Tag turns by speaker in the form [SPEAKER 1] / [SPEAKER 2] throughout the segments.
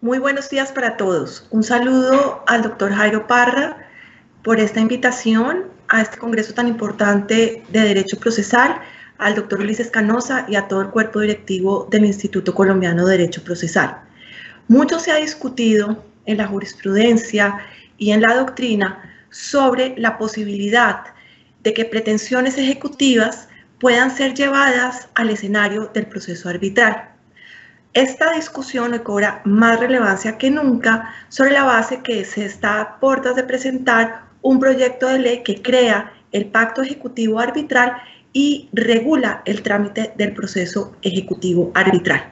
[SPEAKER 1] Muy buenos días para todos. Un saludo al doctor Jairo Parra por esta invitación a este congreso tan importante de Derecho Procesal, al doctor Ulises Canosa y a todo el cuerpo directivo del Instituto Colombiano de Derecho Procesal. Mucho se ha discutido en la jurisprudencia y en la doctrina sobre la posibilidad de que pretensiones ejecutivas puedan ser llevadas al escenario del proceso arbitral. Esta discusión hoy cobra más relevancia que nunca sobre la base que se está a puertas de presentar un proyecto de ley que crea el pacto ejecutivo arbitral y regula el trámite del proceso ejecutivo arbitral.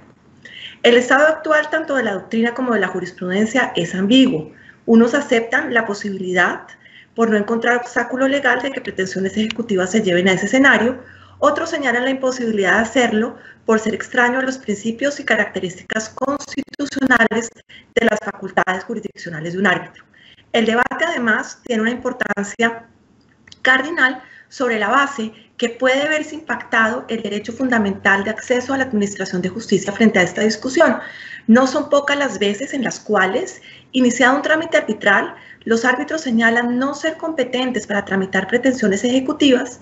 [SPEAKER 1] El estado actual tanto de la doctrina como de la jurisprudencia es ambiguo. Unos aceptan la posibilidad, por no encontrar obstáculo legal, de que pretensiones ejecutivas se lleven a ese escenario. Otros señalan la imposibilidad de hacerlo por ser extraño a los principios y características constitucionales de las facultades jurisdiccionales de un árbitro. El debate, además, tiene una importancia cardinal sobre la base que puede verse impactado el derecho fundamental de acceso a la administración de justicia frente a esta discusión. No son pocas las veces en las cuales, iniciado un trámite arbitral, los árbitros señalan no ser competentes para tramitar pretensiones ejecutivas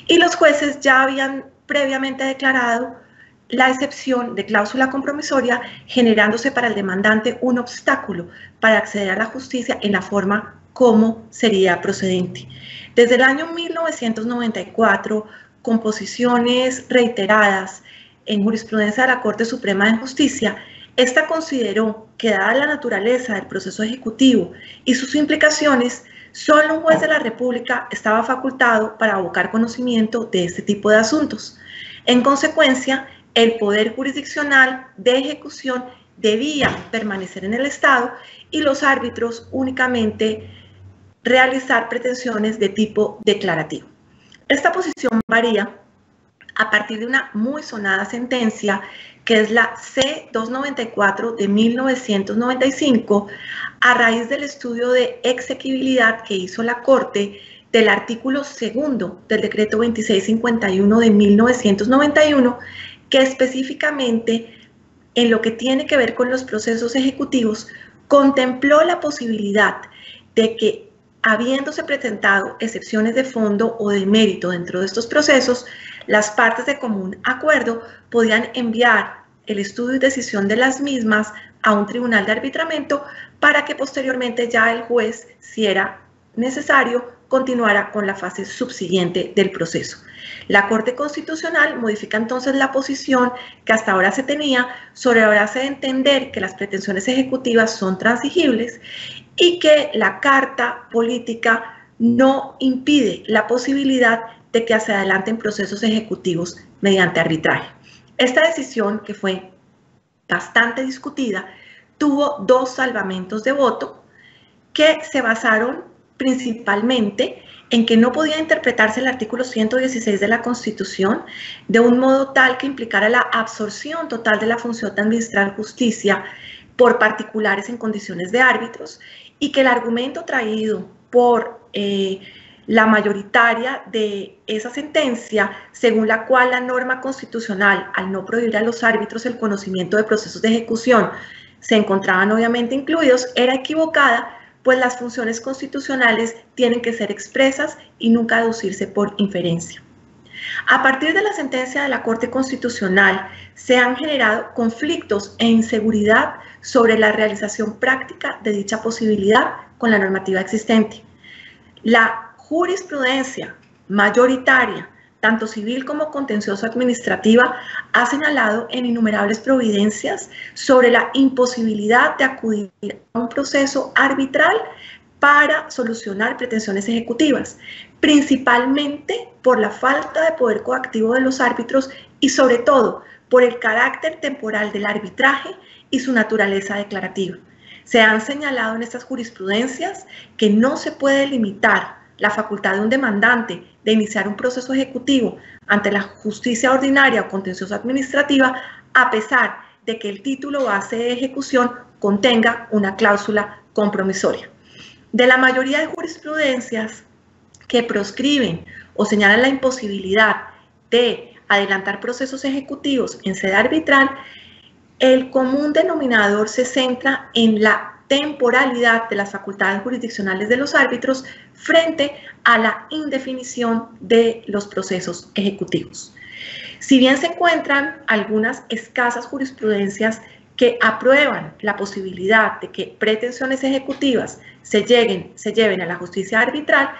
[SPEAKER 1] y los jueces ya habían previamente declarado la excepción de cláusula compromisoria, generándose para el demandante un obstáculo para acceder a la justicia en la forma como sería procedente. Desde el año 1994, con posiciones reiteradas en jurisprudencia de la Corte Suprema de Justicia, esta consideró que, dada la naturaleza del proceso ejecutivo y sus implicaciones, solo un juez de la República estaba facultado para abocar conocimiento de este tipo de asuntos. En consecuencia, el poder jurisdiccional de ejecución debía permanecer en el Estado y los árbitros únicamente realizar pretensiones de tipo declarativo. Esta posición varía a partir de una muy sonada sentencia que es la C-294 de 1995, a raíz del estudio de exequibilidad que hizo la Corte del artículo segundo del decreto 2651 de 1991, que específicamente en lo que tiene que ver con los procesos ejecutivos contempló la posibilidad de que, habiéndose presentado excepciones de fondo o de mérito dentro de estos procesos, las partes de común acuerdo podían enviar el estudio y decisión de las mismas a un tribunal de arbitramiento para que posteriormente ya el juez, si era necesario, continuara con la fase subsiguiente del proceso. La Corte Constitucional modifica entonces la posición que hasta ahora se tenía sobre la base de entender que las pretensiones ejecutivas son transigibles y que la Carta Política no impide la posibilidad de que se adelanten procesos ejecutivos mediante arbitraje. Esta decisión, que fue bastante discutida, tuvo dos salvamentos de voto que se basaron principalmente en que no podía interpretarse el artículo 116 de la Constitución de un modo tal que implicara la absorción total de la función de administrar justicia por particulares en condiciones de árbitros, y que el argumento traído por la mayoritaria de esa sentencia, según la cual la norma constitucional, al no prohibir a los árbitros el conocimiento de procesos de ejecución, se encontraban obviamente incluidos, era equivocada, pues las funciones constitucionales tienen que ser expresas y nunca deducirse por inferencia. A partir de la sentencia de la Corte Constitucional, se han generado conflictos e inseguridad sobre la realización práctica de dicha posibilidad con la normativa existente. La jurisprudencia mayoritaria, tanto civil como contencioso administrativa, ha señalado en innumerables providencias sobre la imposibilidad de acudir a un proceso arbitral para solucionar pretensiones ejecutivas, principalmente por la falta de poder coactivo de los árbitros y sobre todo por el carácter temporal del arbitraje y su naturaleza declarativa. Se han señalado en estas jurisprudencias que no se puede limitar la facultad de un demandante de iniciar un proceso ejecutivo ante la justicia ordinaria o contenciosa administrativa, a pesar de que el título base de ejecución contenga una cláusula compromisoria. De la mayoría de jurisprudencias que proscriben o señalan la imposibilidad de adelantar procesos ejecutivos en sede arbitral, el común denominador se centra en la temporalidad de las facultades jurisdiccionales de los árbitros frente a la indefinición de los procesos ejecutivos. Si bien se encuentran algunas escasas jurisprudencias que aprueban la posibilidad de que pretensiones ejecutivas se lleven a la justicia arbitral,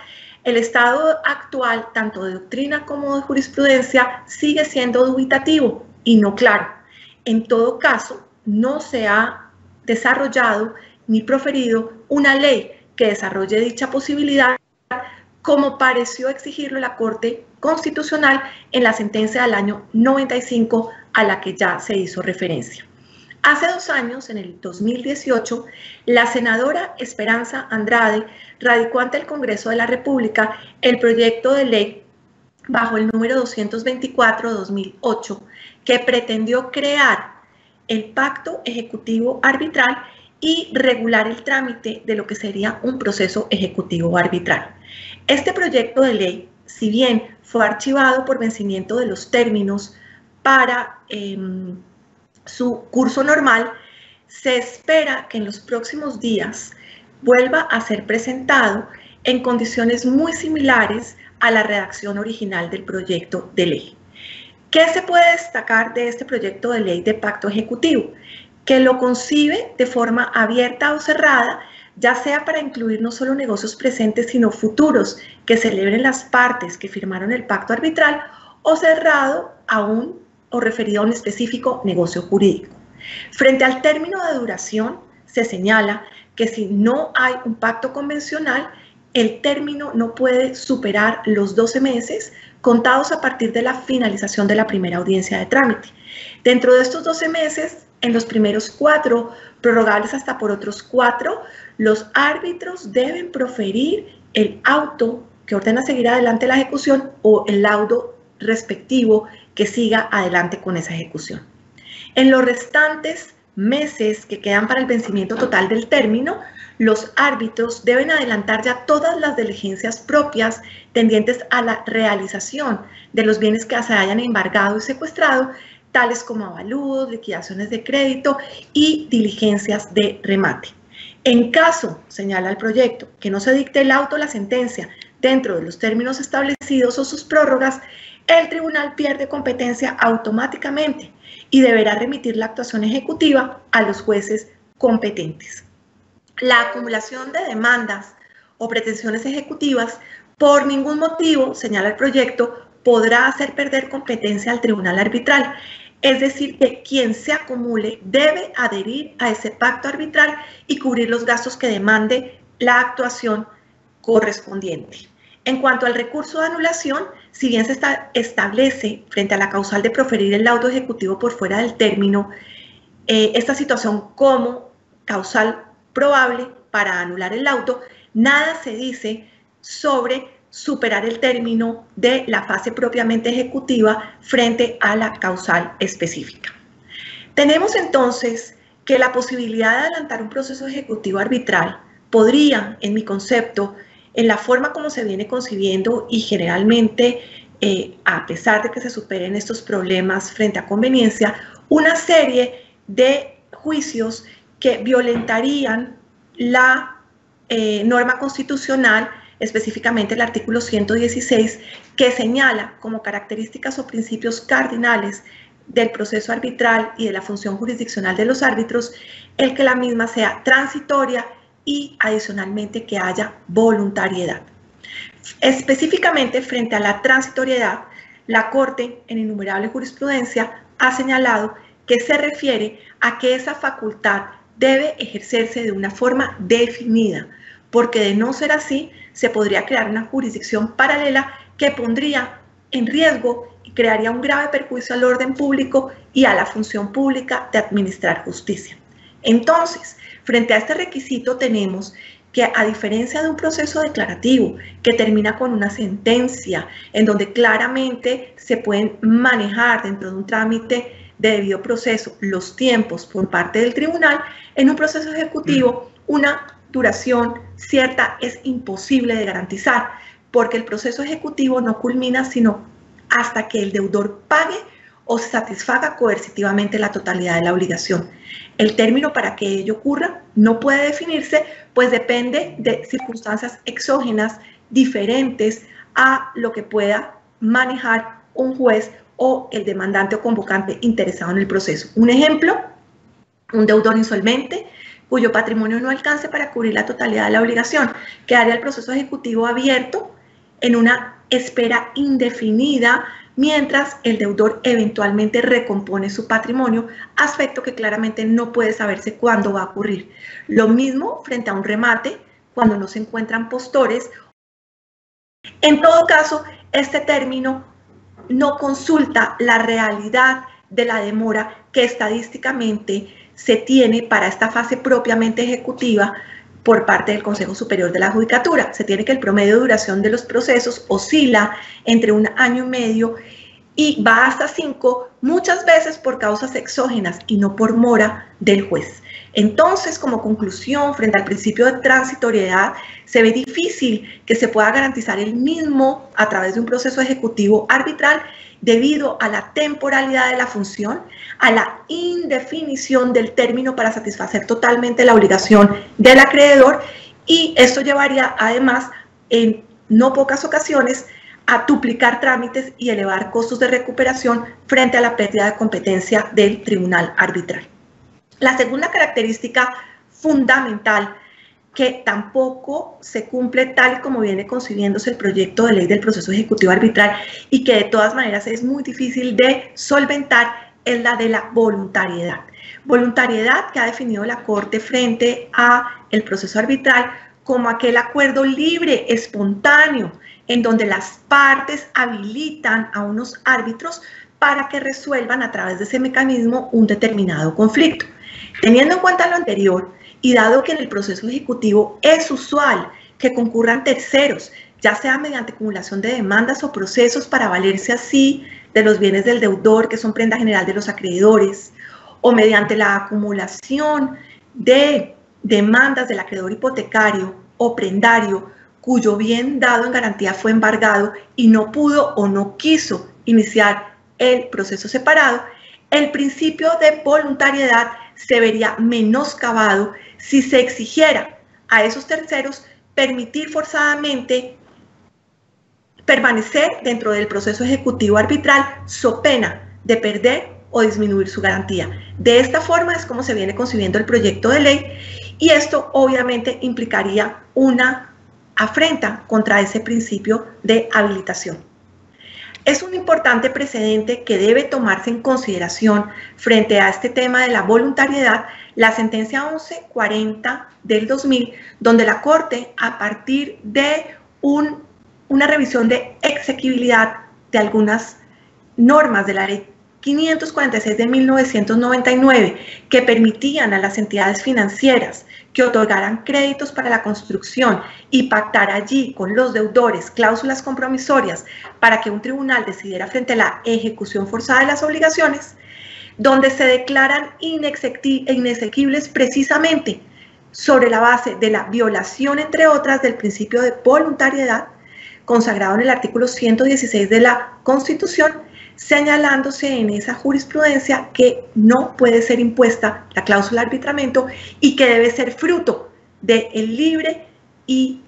[SPEAKER 1] el estado actual, tanto de doctrina como de jurisprudencia, sigue siendo dubitativo y no claro. En todo caso, no se ha desarrollado ni proferido una ley que desarrolle dicha posibilidad, como pareció exigirlo la Corte Constitucional en la sentencia del año 95 a la que ya se hizo referencia. Hace 2 años, en el 2018, la senadora Esperanza Andrade radicó ante el Congreso de la República el proyecto de ley bajo el número 224/2008 que pretendió crear el Pacto Ejecutivo Arbitral y regular el trámite de lo que sería un proceso ejecutivo arbitral. Este proyecto de ley, si bien fue archivado por vencimiento de los términos para su curso normal, se espera que en los próximos días vuelva a ser presentado en condiciones muy similares a la redacción original del proyecto de ley. ¿Qué se puede destacar de este proyecto de ley de pacto ejecutivo? Que lo concibe de forma abierta o cerrada, ya sea para incluir no solo negocios presentes, sino futuros que celebren las partes que firmaron el pacto arbitral, o cerrado a un o referido a un específico negocio jurídico. Frente al término de duración, se señala que si no hay un pacto convencional, el término no puede superar los 12 meses contados a partir de la finalización de la primera audiencia de trámite. Dentro de estos 12 meses, en los primeros 4, prorrogables hasta por otros 4, los árbitros deben proferir el auto que ordena seguir adelante la ejecución o el laudo respectivo que siga adelante con esa ejecución. En los restantes meses que quedan para el vencimiento total del término, los árbitros deben adelantar ya todas las diligencias propias tendientes a la realización de los bienes que se hayan embargado y secuestrado, tales como avalúos, liquidaciones de crédito y diligencias de remate. En caso, señala el proyecto, que no se dicte el auto o la sentencia dentro de los términos establecidos o sus prórrogas, el tribunal pierde competencia automáticamente y deberá remitir la actuación ejecutiva a los jueces competentes. La acumulación de demandas o pretensiones ejecutivas por ningún motivo, señala el proyecto, podrá hacer perder competencia al tribunal arbitral. Es decir, que quien se acumule debe adherir a ese pacto arbitral y cubrir los gastos que demande la actuación correspondiente. En cuanto al recurso de anulación, si bien se establece frente a la causal de proferir el laudo ejecutivo por fuera del término, esta situación como causal probable para anular el laudo, nada se dice sobre superar el término de la fase propiamente ejecutiva frente a la causal específica. Tenemos entonces que la posibilidad de adelantar un proceso ejecutivo arbitral podría, en mi concepto, en la forma como se viene concibiendo y generalmente, a pesar de que se superen estos problemas frente a conveniencia, una serie de juicios que violentarían la norma constitucional, específicamente el artículo 116, que señala como características o principios cardinales del proceso arbitral y de la función jurisdiccional de los árbitros, el que la misma sea transitoria y adicionalmente que haya voluntariedad. Específicamente frente a la transitoriedad, la Corte en innumerable jurisprudencia ha señalado que se refiere a que esa facultad debe ejercerse de una forma definida, porque de no ser así, se podría crear una jurisdicción paralela que pondría en riesgo y crearía un grave perjuicio al orden público y a la función pública de administrar justicia. Entonces, frente a este requisito tenemos que, a diferencia de un proceso declarativo que termina con una sentencia en donde claramente se pueden manejar dentro de un trámite de debido proceso los tiempos por parte del tribunal, en un proceso ejecutivo una duración cierta es imposible de garantizar, porque el proceso ejecutivo no culmina sino hasta que el deudor pague o se satisfaga coercitivamente la totalidad de la obligación. El término para que ello ocurra no puede definirse, pues depende de circunstancias exógenas diferentes a lo que pueda manejar un juez o el demandante o convocante interesado en el proceso. Un ejemplo, un deudor insolvente cuyo patrimonio no alcance para cubrir la totalidad de la obligación, quedaría el proceso ejecutivo abierto en una espera indefinida mientras el deudor eventualmente recompone su patrimonio, aspecto que claramente no puede saberse cuándo va a ocurrir. Lo mismo frente a un remate, cuando no se encuentran postores. En todo caso, este término no consulta la realidad de la demora que estadísticamente se tiene para esta fase propiamente ejecutiva por parte del Consejo Superior de la Judicatura. Se tiene que el promedio de duración de los procesos oscila entre 1 año y medio y va hasta 5, muchas veces por causas exógenas y no por mora del juez. Entonces, como conclusión, frente al principio de transitoriedad, se ve difícil que se pueda garantizar el mismo a través de un proceso ejecutivo arbitral debido a la temporalidad de la función, a la indefinición del término para satisfacer totalmente la obligación del acreedor, y esto llevaría además en no pocas ocasiones a duplicar trámites y elevar costos de recuperación frente a la pérdida de competencia del tribunal arbitral. La segunda característica fundamental que tampoco se cumple tal y como viene concibiéndose el proyecto de ley del proceso ejecutivo arbitral y que de todas maneras es muy difícil de solventar es la de la voluntariedad. Voluntariedad que ha definido la Corte frente a el proceso arbitral como aquel acuerdo libre, espontáneo, en donde las partes habilitan a unos árbitros para que resuelvan a través de ese mecanismo un determinado conflicto. Teniendo en cuenta lo anterior, y dado que en el proceso ejecutivo es usual que concurran terceros, ya sea mediante acumulación de demandas o procesos para valerse así de los bienes del deudor, que son prenda general de los acreedores, o mediante la acumulación de demandas del acreedor hipotecario o prendario, cuyo bien dado en garantía fue embargado y no pudo o no quiso iniciar el proceso separado, el principio de voluntariedad se vería menoscabado si se exigiera a esos terceros permitir forzadamente permanecer dentro del proceso ejecutivo arbitral so pena de perder o disminuir su garantía. De esta forma es como se viene concibiendo el proyecto de ley, y esto obviamente implicaría una afrenta contra ese principio de habilitación. Es un importante precedente que debe tomarse en consideración frente a este tema de la voluntariedad, la sentencia 1140 del 2000, donde la Corte, a partir de una revisión de exequibilidad de algunas normas de la Ley 546 de 1999, que permitían a las entidades financieras que otorgaran créditos para la construcción y pactar allí con los deudores cláusulas compromisorias para que un tribunal decidiera frente a la ejecución forzada de las obligaciones, donde se declaran inexequibles precisamente sobre la base de la violación, entre otras, del principio de voluntariedad consagrado en el artículo 116 de la Constitución, señalándose en esa jurisprudencia que no puede ser impuesta la cláusula de arbitramiento y que debe ser fruto del libre y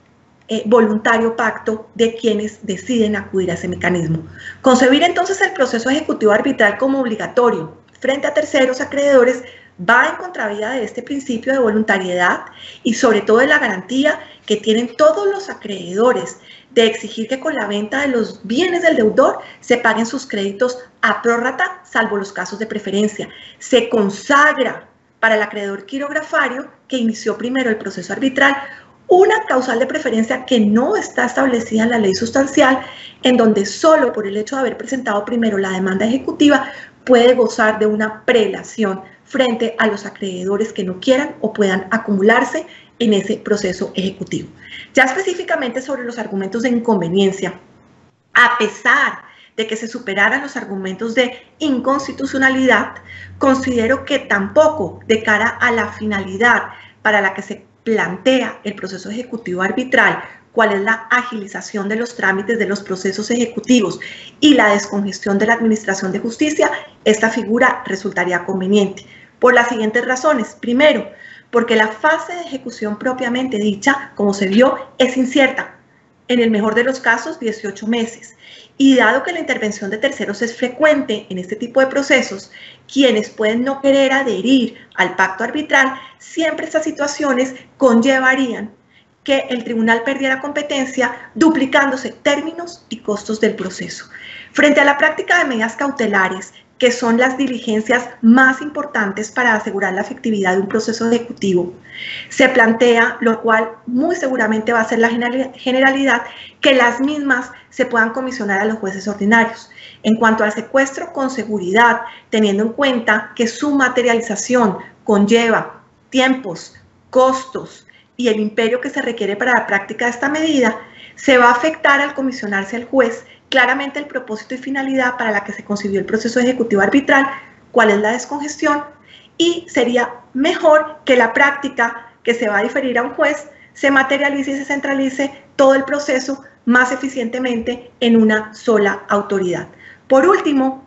[SPEAKER 1] voluntario pacto de quienes deciden acudir a ese mecanismo. Concebir entonces el proceso ejecutivo arbitral como obligatorio frente a terceros acreedores va en contravía de este principio de voluntariedad y sobre todo de la garantía que tienen todos los acreedores de exigir que con la venta de los bienes del deudor se paguen sus créditos a prórrata, salvo los casos de preferencia. Se consagra para el acreedor quirografario que inició primero el proceso arbitral una causal de preferencia que no está establecida en la ley sustancial, en donde solo por el hecho de haber presentado primero la demanda ejecutiva puede gozar de una prelación frente a los acreedores que no quieran o puedan acumularse en ese proceso ejecutivo. Ya específicamente sobre los argumentos de inconveniencia, a pesar de que se superaran los argumentos de inconstitucionalidad, considero que tampoco de cara a la finalidad para la que se plantea el proceso ejecutivo arbitral, cuál es la agilización de los trámites de los procesos ejecutivos y la descongestión de la administración de justicia, esta figura resultaría conveniente. Por las siguientes razones. Primero, porque la fase de ejecución propiamente dicha, como se vio, es incierta. En el mejor de los casos, 18 meses. Y dado que la intervención de terceros es frecuente en este tipo de procesos, quienes pueden no querer adherir al pacto arbitral, siempre estas situaciones conllevarían que el tribunal perdiera competencia, duplicándose términos y costos del proceso. Frente a la práctica de medidas cautelares, que son las diligencias más importantes para asegurar la efectividad de un proceso ejecutivo, se plantea, lo cual muy seguramente va a ser la generalidad, que las mismas se puedan comisionar a los jueces ordinarios. En cuanto al secuestro con seguridad, teniendo en cuenta que su materialización conlleva tiempos, costos y el imperio que se requiere para la práctica de esta medida, se va a afectar al comisionarse al juez claramente el propósito y finalidad para la que se concibió el proceso ejecutivo arbitral, cuál es la descongestión, y sería mejor que la práctica que se va a diferir a un juez se materialice y se centralice todo el proceso más eficientemente en una sola autoridad. Por último,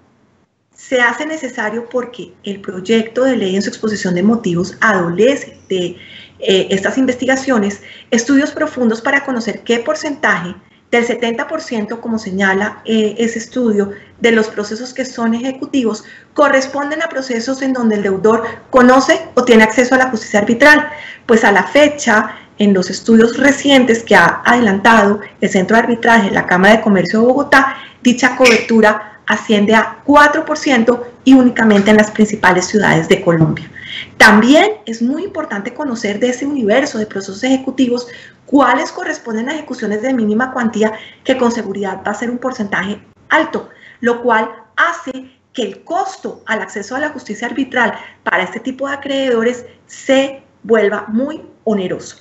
[SPEAKER 1] se hace necesario porque el proyecto de ley en su exposición de motivos adolece de estas investigaciones, estudios profundos para conocer qué porcentaje del 70%, como señala ese estudio, de los procesos que son ejecutivos corresponden a procesos en donde el deudor conoce o tiene acceso a la justicia arbitral. Pues a la fecha, en los estudios recientes que ha adelantado el Centro de Arbitraje de la Cámara de Comercio de Bogotá, dicha cobertura asciende a 4% y únicamente en las principales ciudades de Colombia. También es muy importante conocer de ese universo de procesos ejecutivos cuáles corresponden a ejecuciones de mínima cuantía, que con seguridad va a ser un porcentaje alto, lo cual hace que el costo al acceso a la justicia arbitral para este tipo de acreedores se vuelva muy oneroso.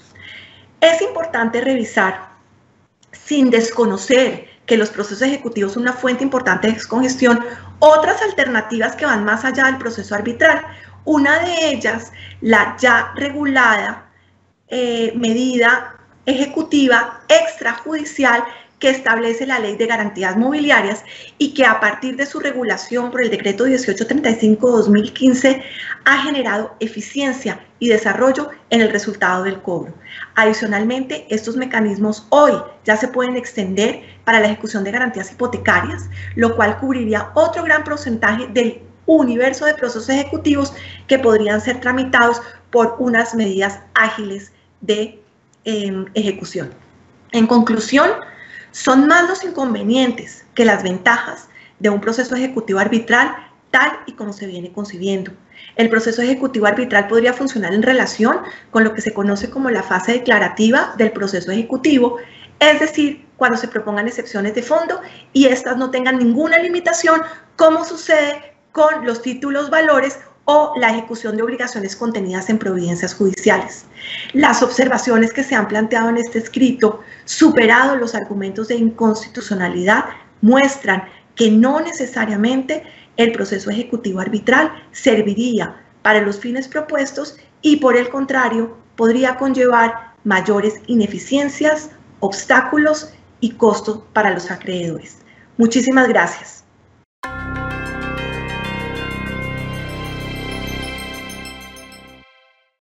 [SPEAKER 1] Es importante revisar, sin desconocer que los procesos ejecutivos son una fuente importante de descongestión, otras alternativas que van más allá del proceso arbitral. Una de ellas, la ya regulada medida ejecutiva extrajudicial que establece la Ley de Garantías Mobiliarias y que a partir de su regulación por el Decreto 1835/2015 ha generado eficiencia y desarrollo en el resultado del cobro. Adicionalmente, estos mecanismos hoy ya se pueden extender para la ejecución de garantías hipotecarias, lo cual cubriría otro gran porcentaje del universo de procesos ejecutivos que podrían ser tramitados por unas medidas ágiles de ejecución. En conclusión, son más los inconvenientes que las ventajas de un proceso ejecutivo arbitral tal y como se viene concibiendo. El proceso ejecutivo arbitral podría funcionar en relación con lo que se conoce como la fase declarativa del proceso ejecutivo, es decir, cuando se propongan excepciones de fondo y estas no tengan ninguna limitación, como sucede con los títulos valores o la ejecución de obligaciones contenidas en providencias judiciales. Las observaciones que se han planteado en este escrito, superados los argumentos de inconstitucionalidad, muestran que no necesariamente el proceso ejecutivo arbitral serviría para los fines propuestos y, por el contrario, podría conllevar mayores ineficiencias, obstáculos y costos para los acreedores. Muchísimas gracias.